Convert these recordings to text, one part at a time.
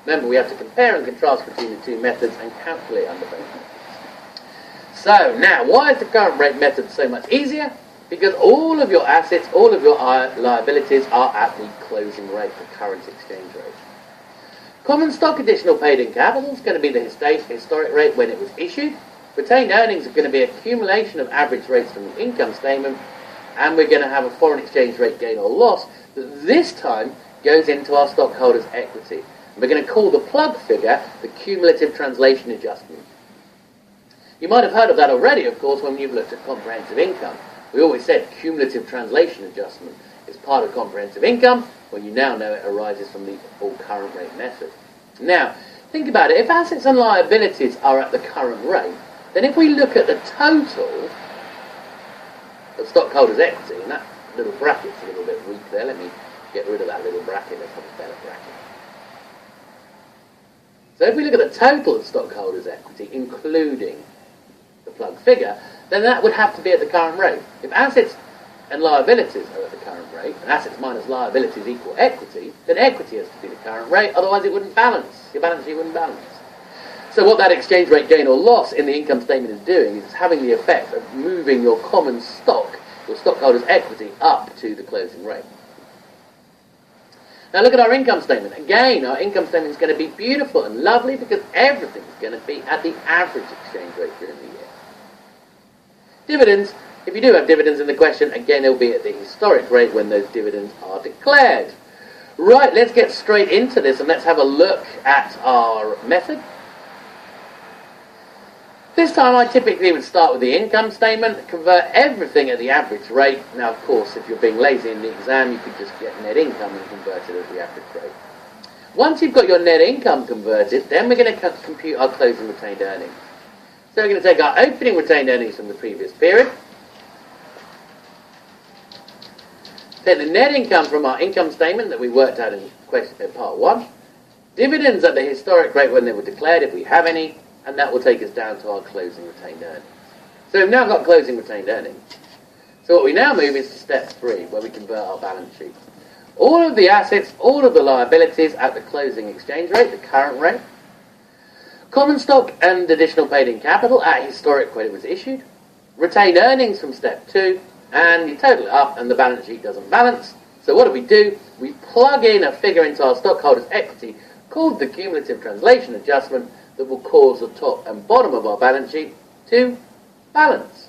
Remember, we have to compare and contrast between the two methods and calculate under both methods. So, now, why is the current rate method so much easier? Because all of your assets, all of your liabilities are at the closing rate, the current exchange rate. Common stock additional paid-in capital is going to be the historic rate when it was issued. Retained earnings are going to be accumulation of average rates from the income statement, and we're going to have a foreign exchange rate gain or loss that this time goes into our stockholders' equity. And we're going to call the plug figure the cumulative translation adjustment. You might have heard of that already, of course, when you've looked at comprehensive income. We always said cumulative translation adjustment is part of comprehensive income, when you now know it arises from the all current rate method. Now, think about it. If assets and liabilities are at the current rate, then if we look at the total of stockholders' equity, and that little bracket's a little bit weak there. Let me get rid of that little bracket. Let's have a better bracket. So if we look at the total of stockholders' equity, including the plug figure, then that would have to be at the current rate. If assets and liabilities are at the current rate, and assets minus liabilities equal equity, then equity has to be the current rate, otherwise it wouldn't balance. Your balance sheet wouldn't balance. So what that exchange rate gain or loss in the income statement is doing is it's having the effect of moving your common stock, your stockholders' equity, up to the closing rate. Now look at our income statement. Again, our income statement is going to be beautiful and lovely because everything's going to be at the average exchange rate during the year. Dividends, if you do have dividends in the question, again, they'll be at the historic rate when those dividends are declared. Right, let's get straight into this and let's have a look at our method. This time I typically would start with the income statement, convert everything at the average rate. Now, of course, if you're being lazy in the exam, you could just get net income and convert it at the average rate. Once you've got your net income converted, then we're going to compute our closing retained earnings. So we're going to take our opening retained earnings from the previous period, take the net income from our income statement that we worked out in part 1, dividends at the historic rate when they were declared, if we have any, and that will take us down to our closing retained earnings. So we've now got closing retained earnings. So what we now move is to step 3, where we convert our balance sheet. All of the assets, all of the liabilities at the closing exchange rate, the current rate. Common stock and additional paid-in capital at historic when it was issued. Retained earnings from step 2, and you total it up and the balance sheet doesn't balance. So what do? We plug in a figure into our stockholders' equity called the cumulative translation adjustment that will cause the top and bottom of our balance sheet to balance.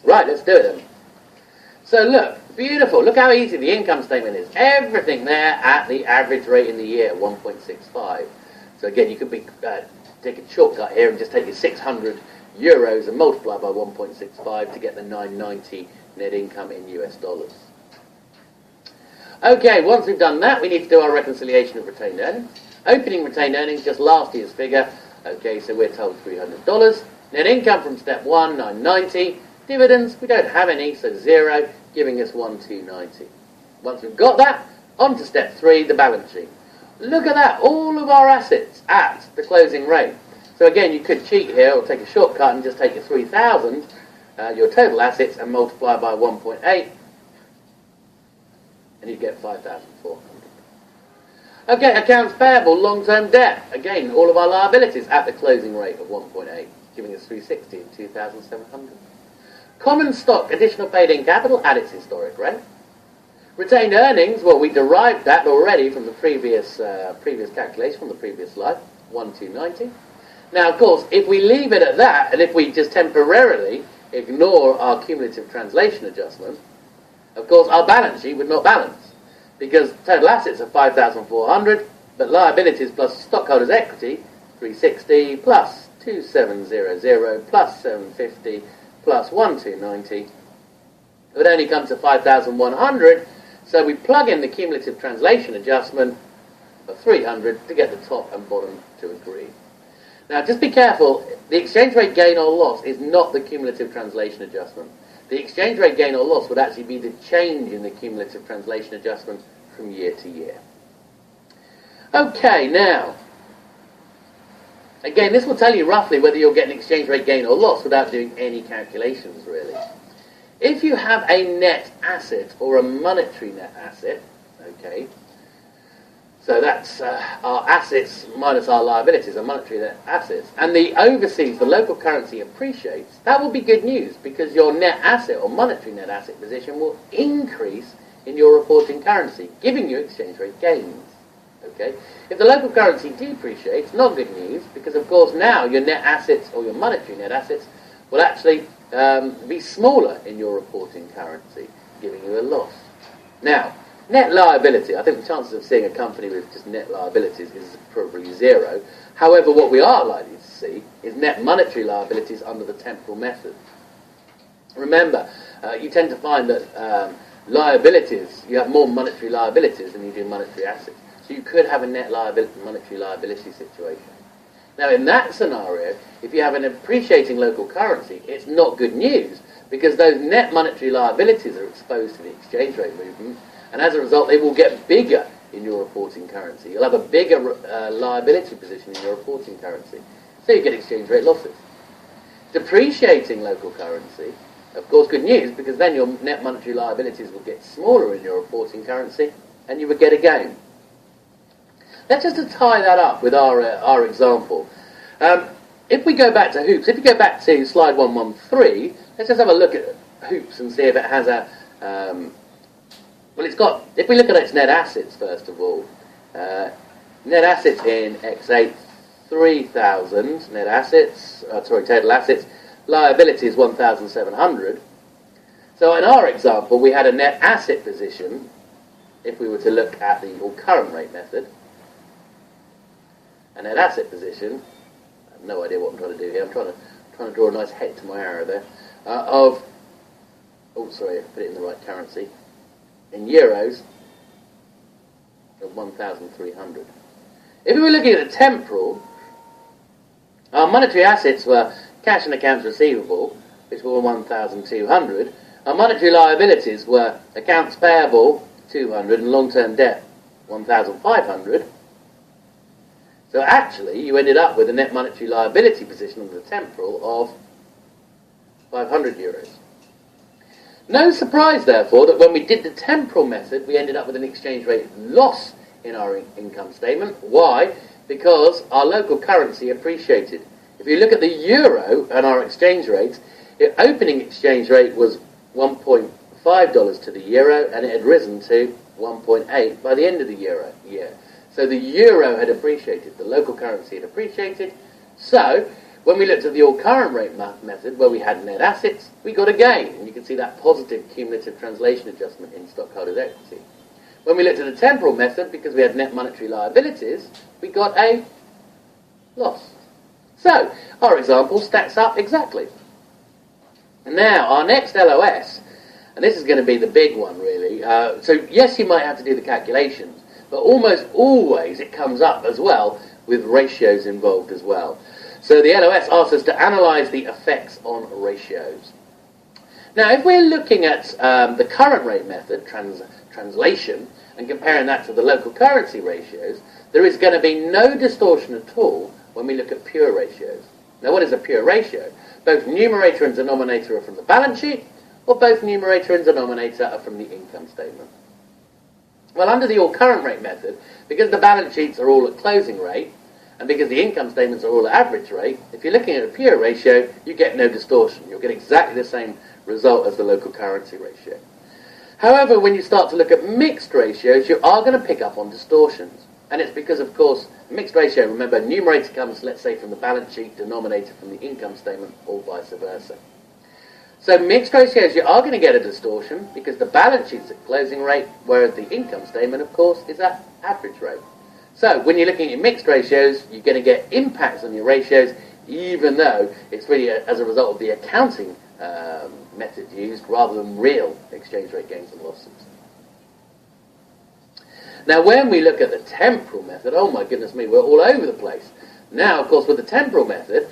Right, let's do it then. So look, beautiful. Look how easy the income statement is. Everything there at the average rate in the year, 1.65. So again, you could take a shortcut here and just take your 600 euros and multiply by 1.65 to get the 990 net income in US dollars. Okay, once we've done that, we need to do our reconciliation of retained earnings. Opening retained earnings, just last year's figure. Okay, so we're told $300. Net income from step 1, 990. Dividends, we don't have any, so 0, giving us 1,290. Once we've got that, on to step 3, the balance sheet. Look at that, all of our assets at the closing rate. So again, you could cheat here or take a shortcut and just take your 3,000, your total assets, and multiply by 1.8, and you get 5,400. Okay, accounts payable, long-term debt. Again, all of our liabilities at the closing rate of 1.8, giving us 360 and 2,700. Common stock, additional paid-in capital at its historic rate. Retained earnings, well, we derived that already from the previous calculation, from the previous slide, 1,290. Now, of course, if we leave it at that, and if we just temporarily ignore our cumulative translation adjustment, of course, our balance sheet would not balance. Because total assets are 5,400, but liabilities plus stockholders' equity, 360 plus 2,700 plus 750 plus 1,290, it would only come to 5,100, so we plug in the cumulative translation adjustment of 300 to get the top and bottom to agree. Now just be careful, the exchange rate gain or loss is not the cumulative translation adjustment. The exchange rate gain or loss would actually be the change in the cumulative translation adjustment from year to year. Okay, now, again, this will tell you roughly whether you'll get an exchange rate gain or loss without doing any calculations, really. If you have a net asset or a monetary net asset, okay, So that's our assets minus our liabilities, our monetary net assets. And the overseas, the local currency appreciates. That will be good news because your net asset or monetary net asset position will increase in your reporting currency, giving you exchange rate gains. Okay? If the local currency depreciates, not good news because, of course, now your net assets or your monetary net assets will actually be smaller in your reporting currency, giving you a loss. Now, net liability, I think the chances of seeing a company with just net liabilities is probably zero. However, what we are likely to see is net monetary liabilities under the temporal method. Remember, you tend to find that liabilities, you have more monetary liabilities than you do monetary assets. So you could have a net monetary liability situation. Now, in that scenario, if you have an appreciating local currency, it's not good news because those net monetary liabilities are exposed to the exchange rate movement, and as a result, they will get bigger in your reporting currency. You'll have a bigger liability position in your reporting currency, so you get exchange rate losses. Depreciating local currency, of course, good news because then your net monetary liabilities will get smaller in your reporting currency, and you would get a gain. Let's just tie that up with our example. If we go back to hoops, if you go back to slide 113, let's just have a look at hoops and see if it has a... well, it's got... If we look at its net assets, first of all, net assets in X8, 3,000 net assets, total assets, liabilities 1,700. So in our example, we had a net asset position, if we were to look at the current rate method, a net asset position, I have no idea what I'm trying to do here, I'm trying to draw a nice head to my arrow there, I put it in the right currency, in euros, of 1,300. If we were looking at the temporal, our monetary assets were cash and accounts receivable, which were 1,200. Our monetary liabilities were accounts payable, 200, and long-term debt, 1,500. So actually, you ended up with a net monetary liability position under the temporal of 500 euros. No surprise, therefore, that when we did the temporal method, we ended up with an exchange rate loss in our income statement. Why? Because our local currency appreciated. If you look at the euro and our exchange rates, the opening exchange rate was $1.5 to the euro, and it had risen to 1.8 by the end of the year. So the euro had appreciated, the local currency had appreciated. So when we looked at the all-current rate method, where we had net assets, we got a gain. And you can see that positive cumulative translation adjustment in stockholders' equity. When we looked at the temporal method, because we had net monetary liabilities, we got a loss. So our example stacks up exactly. And now our next LOS, and this is going to be the big one really. So yes, you might have to do the calculations, but almost always it comes up as well with ratios involved as well. So the LOS asks us to analyse the effects on ratios. Now, if we're looking at the current rate method, translation, and comparing that to the local currency ratios, there is going to be no distortion at all when we look at pure ratios. Now, what is a pure ratio? Both numerator and denominator are from the balance sheet, or both numerator and denominator are from the income statement. Well, under the all-current rate method, because the balance sheets are all at closing rate, and because the income statements are all at average rate, if you're looking at a pure ratio, you get no distortion. You'll get exactly the same result as the local currency ratio. However, when you start to look at mixed ratios, you are going to pick up on distortions. And it's because, of course, mixed ratio, remember, numerator comes, let's say, from the balance sheet, denominator from the income statement, or vice versa. So mixed ratios, you are going to get a distortion because the balance sheet's at closing rate, whereas the income statement, of course, is at average rate. So when you're looking at mixed ratios, you're going to get impacts on your ratios, even though it's really as a result of the accounting method used rather than real exchange rate gains and losses. Now, when we look at the temporal method, oh my goodness me, we're all over the place. Now, of course, with the temporal method,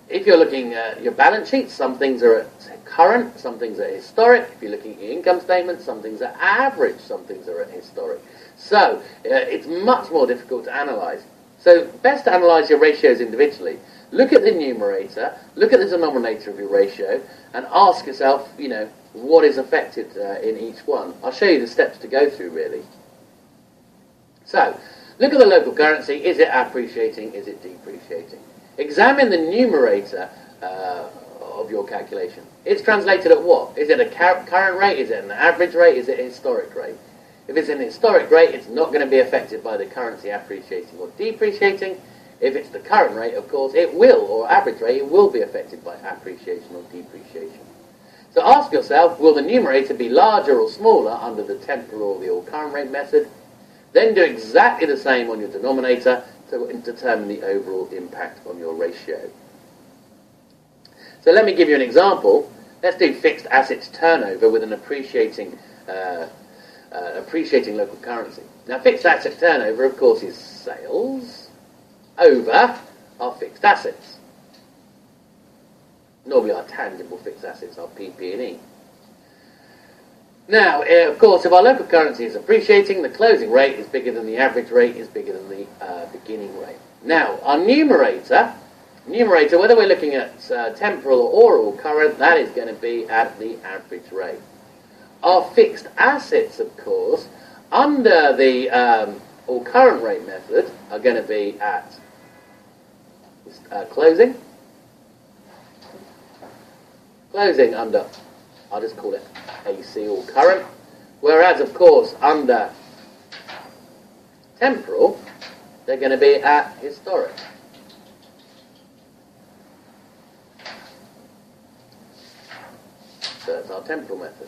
if you're looking at your balance sheet, some things are at current, some things are historic. If you're looking at your income statement, some things are average, some things are at historic. So it's much more difficult to analyse. So best to analyse your ratios individually. Look at the numerator, look at the denominator of your ratio, and ask yourself, what is affected in each one. I'll show you the steps to go through, really. So, look at the local currency. Is it appreciating? Is it depreciating? Examine the numerator of your calculation. It's translated at what? Is it a current rate? Is it an average rate? Is it a historic rate? If it's an historic rate, it's not going to be affected by the currency appreciating or depreciating. If it's the current rate, of course, it will, or average rate, it will be affected by appreciation or depreciation. So ask yourself, will the numerator be larger or smaller under the temporal or the all current rate method? Then do exactly the same on your denominator to determine the overall impact on your ratio. So let me give you an example. Let's do fixed assets turnover with an appreciating local currency. Now, fixed asset turnover, of course, is sales over our fixed assets. Normally, our tangible fixed assets are PP&E. Now, of course, if our local currency is appreciating, the closing rate is bigger than the average rate, is bigger than the beginning rate. Now, our numerator, whether we're looking at temporal or all current, that is going to be at the average rate. Our fixed assets, of course, under the all current rate method, are going to be at closing. Closing under, I'll just call it AC all current. Whereas, of course, under temporal, they're going to be at historic. So that's our temporal method.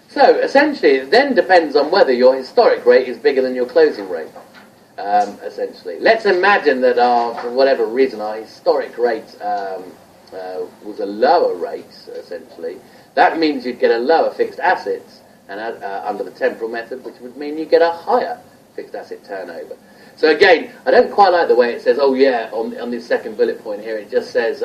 So, essentially, it then depends on whether your historic rate is bigger than your closing rate, essentially. Let's imagine that for whatever reason, our historic rate was a lower rate, essentially. That means you'd get a lower fixed assets and under the temporal method, which would mean you get a higher fixed asset turnover. So again, I don't quite like the way it says, oh yeah, on this second bullet point here, it just says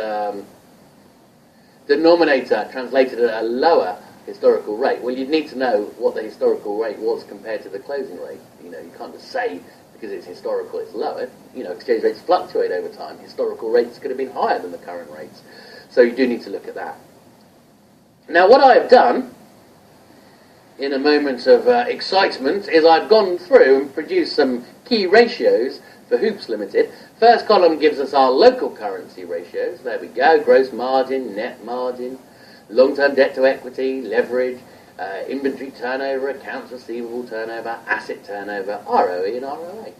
denominator translated at a lower historical rate. Well, you'd need to know what the historical rate was compared to the closing rate. You know, you can't just say because it's historical it's lower. You know, exchange rates fluctuate over time. Historical rates could have been higher than the current rates. So you do need to look at that. Now, what I've done in a moment of excitement is I've gone through and produced some key ratios for Hoops Limited. First column gives us our local currency ratios. There we go. Gross margin, net margin, long-term debt to equity, leverage, inventory turnover, accounts receivable turnover, asset turnover, ROE and ROA.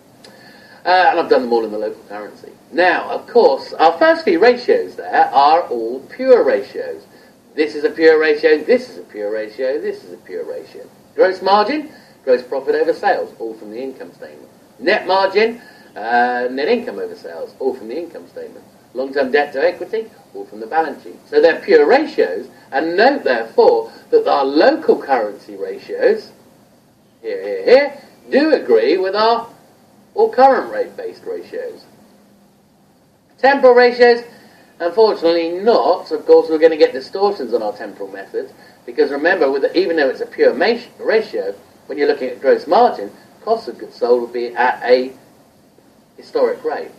And I've done them all in the local currency. Now, of course, our first few ratios there are all pure ratios. This is a pure ratio, this is a pure ratio, this is a pure ratio. Gross margin, gross profit over sales, all from the income statement. Net margin, net income over sales, all from the income statement. Long-term debt to equity, all from the balance sheet. So they're pure ratios, and note therefore that our local currency ratios, here, do agree with our all current rate-based ratios. Temporal ratios, unfortunately not. Of course, we're going to get distortions on our temporal method, because remember, even though it's a pure ratio, when you're looking at gross margin, cost of goods sold will be at a historic rate.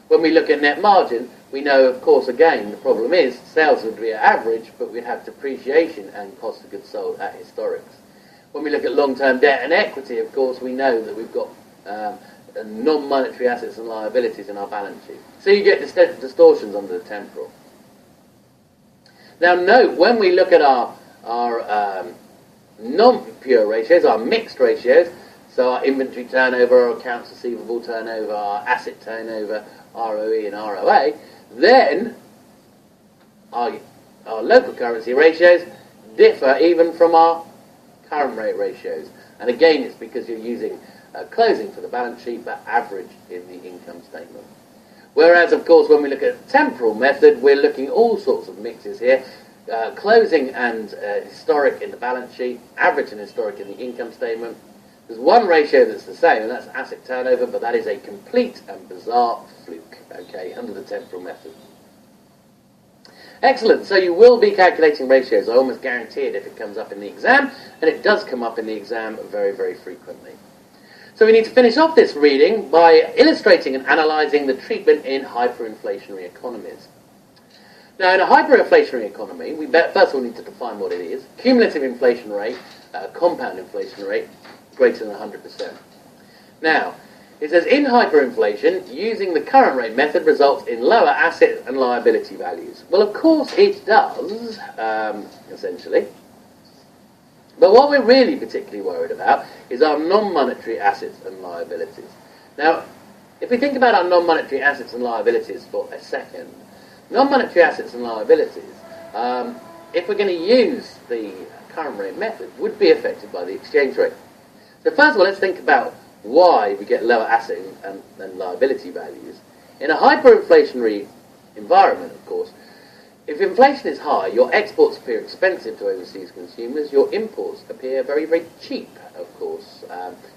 When we look at net margin, we know, of course, again, the problem is sales would be at average, but we'd have depreciation and cost of goods sold at historics. When we look at long-term debt and equity, of course, we know that we've got non-monetary assets and liabilities in our balance sheet. So you get distortions under the temporal. Now note, when we look at our non-pure ratios, our mixed ratios, so our inventory turnover, our accounts receivable turnover, our asset turnover, ROE and ROA, then our local currency ratios differ even from our current rate ratios. And again, it's because you're using closing for the balance sheet, but average in the income statement. Whereas, of course, when we look at the temporal method, we're looking at all sorts of mixes here. Closing and historic in the balance sheet, average and historic in the income statement. There's one ratio that's the same, and that's asset turnover, but that is a complete and bizarre fluke, okay, under the temporal method. Excellent, so you will be calculating ratios. I almost guarantee it if it comes up in the exam, and it does come up in the exam very, very frequently. So we need to finish off this reading by illustrating and analysing the treatment in hyperinflationary economies. Now, in a hyperinflationary economy, we first of all need to define what it is. Cumulative inflation rate, compound inflation rate, greater than 100%. Now, it says in hyperinflation, using the current rate method results in lower asset and liability values. Well, of course it does, essentially. But what we're really particularly worried about is our non-monetary assets and liabilities. Now, if we think about our non-monetary assets and liabilities for a second, non-monetary assets and liabilities, if we're going to use the current rate method, would be affected by the exchange rate. So first of all, let's think about why we get lower asset and liability values. In a hyperinflationary environment, of course, if inflation is high, your exports appear expensive to overseas consumers, your imports appear very, very cheap, of course.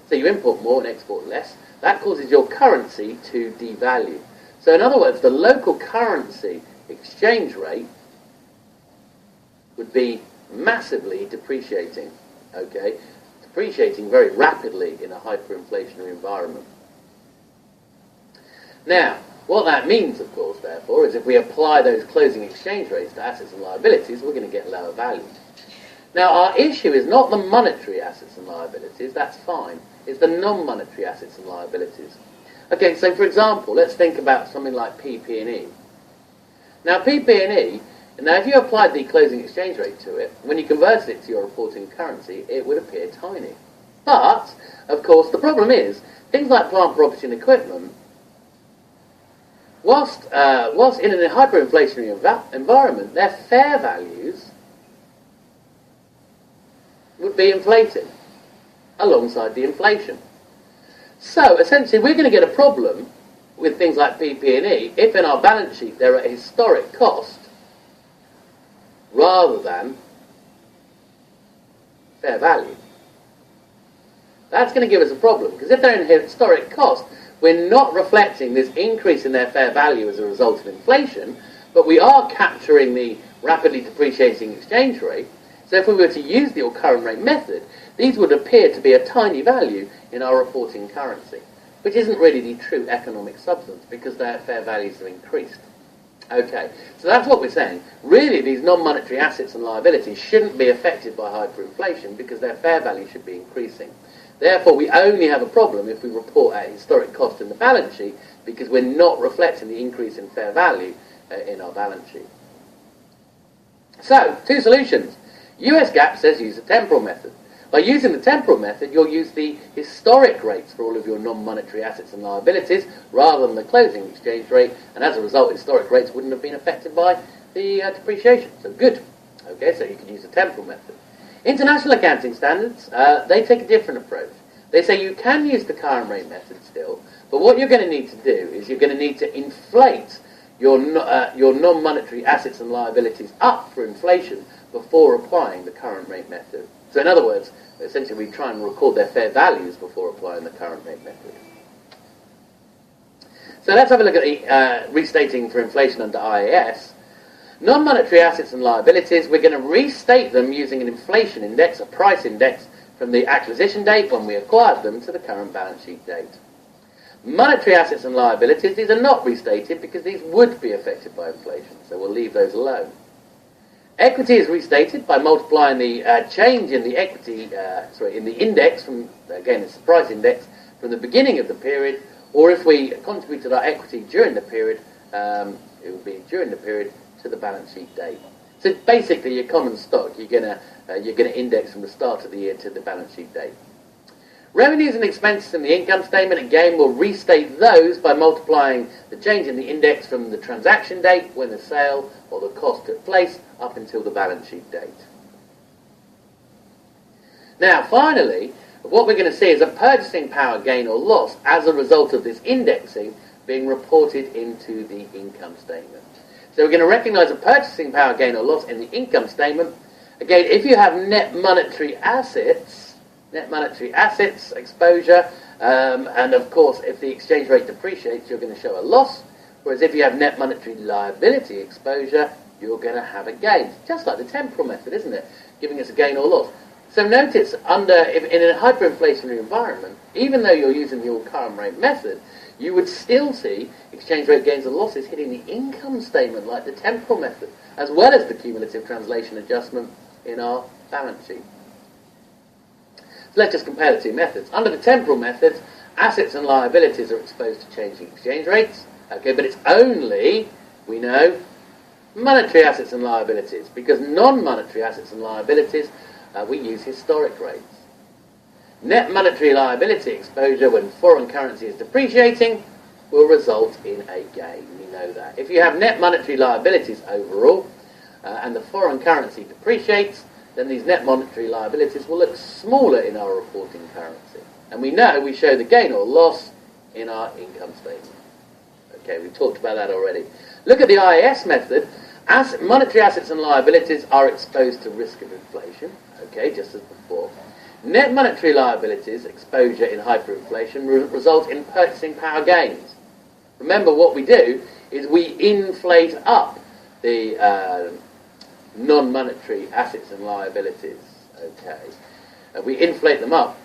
So you import more and export less. That causes your currency to devalue. So in other words, the local currency exchange rate would be massively depreciating, okay? Depreciating very rapidly in a hyperinflationary environment. Now, what that means, of course, therefore, is if we apply those closing exchange rates to assets and liabilities, we're going to get lower value. Now, our issue is not the monetary assets and liabilities, that's fine. It's the non-monetary assets and liabilities. Okay, so for example, let's think about something like PP&E. Now, PP&E, now if you applied the closing exchange rate to it, when you converted it to your reporting currency, it would appear tiny. But, of course, the problem is, things like plant, property and equipment, whilst in a hyperinflationary environment, their fair values would be inflated alongside the inflation. So, essentially, we're going to get a problem with things like PP&E if in our balance sheet they're at historic cost rather than fair value. That's going to give us a problem, because if they're in historic cost, we're not reflecting this increase in their fair value as a result of inflation, but we are capturing the rapidly depreciating exchange rate. So if we were to use the current rate method, these would appear to be a tiny value in our reporting currency, which isn't really the true economic substance because their fair values have increased. Okay, so that's what we're saying. Really, these non-monetary assets and liabilities shouldn't be affected by hyperinflation because their fair value should be increasing. Therefore, we only have a problem if we report at historic cost in the balance sheet because we're not reflecting the increase in fair value in our balance sheet. So, two solutions. US GAAP says use the temporal method. By using the temporal method, you'll use the historic rates for all of your non-monetary assets and liabilities rather than the closing exchange rate, and as a result, historic rates wouldn't have been affected by the depreciation. So good. Okay, so you can use the temporal method. International accounting standards, they take a different approach. They say you can use the current rate method still, but what you're going to need to do is you're going to need to inflate your non-monetary assets and liabilities up for inflation before applying the current rate method. So in other words, essentially we try and record their fair values before applying the current rate method. So let's have a look at the restating for inflation under IAS. Non-monetary assets and liabilities, we're going to restate them using an inflation index, a price index, from the acquisition date when we acquired them to the current balance sheet date. Monetary assets and liabilities, these are not restated because these would be affected by inflation, so we'll leave those alone. Equity is restated by multiplying the change in the equity, in the index from, again, it's the price index, from the beginning of the period, or if we contributed our equity during the period, it would be during the period to the balance sheet date. So basically, your common stock, you're gonna index from the start of the year to the balance sheet date. Revenues and expenses in the income statement, again, we'll restate those by multiplying the change in the index from the transaction date when the sale or the cost took place up until the balance sheet date. Now, finally, what we're going to see is a purchasing power gain or loss as a result of this indexing being reported into the income statement. So we're going to recognise a purchasing power gain or loss in the income statement. Again, if you have net monetary assets exposure, and of course if the exchange rate depreciates you're going to show a loss, whereas if you have net monetary liability exposure you're going to have a gain. Just like the temporal method, isn't it? Giving us a gain or loss. So notice, in a hyperinflationary environment, even though you're using the current rate method, you would still see exchange rate gains and losses hitting the income statement like the temporal method, as well as the cumulative translation adjustment in our balance sheet. So let's just compare the two methods. Under the temporal method, assets and liabilities are exposed to changing exchange rates. Okay, but it's only, we know, monetary assets and liabilities, because non-monetary assets and liabilities, we use historic rates. Net monetary liability exposure when foreign currency is depreciating will result in a gain. We know that. If you have net monetary liabilities overall and the foreign currency depreciates, then these net monetary liabilities will look smaller in our reporting currency. And we know we show the gain or loss in our income statement. Okay, we talked about that already. Look at the IAS method. Monetary assets and liabilities are exposed to risk of inflation. Okay, just as before. Net monetary liabilities exposure in hyperinflation result in purchasing power gains. Remember, what we do is we inflate up the non-monetary assets and liabilities. Okay, we inflate them up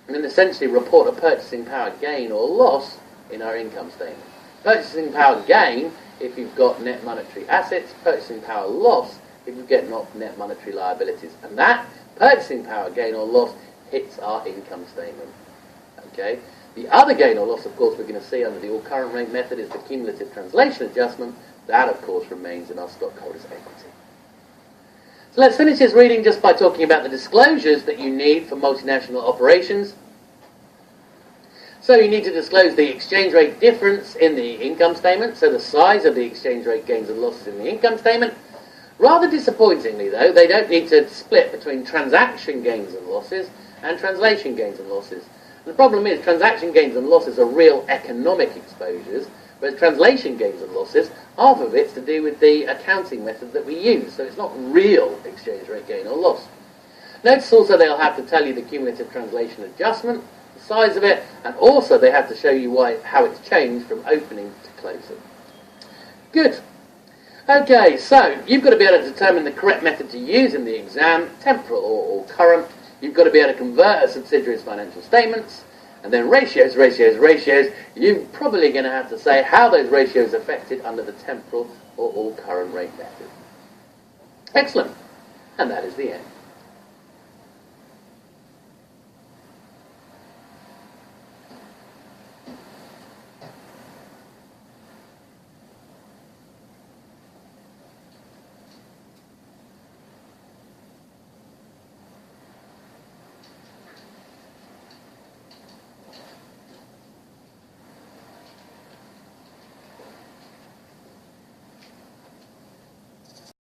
and then essentially report a purchasing power gain or loss in our income statement. Purchasing power gain if you've got net monetary assets, purchasing power loss if you get net monetary liabilities, and that purchasing power gain or loss hits our income statement. Okay. The other gain or loss, of course, we're going to see under the all current rate method is the cumulative translation adjustment. That, of course, remains in our stockholders' equity. So let's finish this reading just by talking about the disclosures that you need for multinational operations. So you need to disclose the exchange rate difference in the income statement, so the size of the exchange rate gains and losses in the income statement. Rather disappointingly, though, they don't need to split between transaction gains and losses and translation gains and losses. The problem is transaction gains and losses are real economic exposures, whereas translation gains and losses, half of it's to do with the accounting method that we use, so it's not real exchange rate gain or loss. Notice also they'll have to tell you the cumulative translation adjustment, the size of it, and also they have to show you how it's changed from opening to closing. Good. Okay, so you've got to be able to determine the correct method to use in the exam, temporal or current. You've got to be able to convert a subsidiary's financial statements, and then ratios. You're probably going to have to say how those ratios affected under the temporal or all current rate method. Excellent. And that is the end.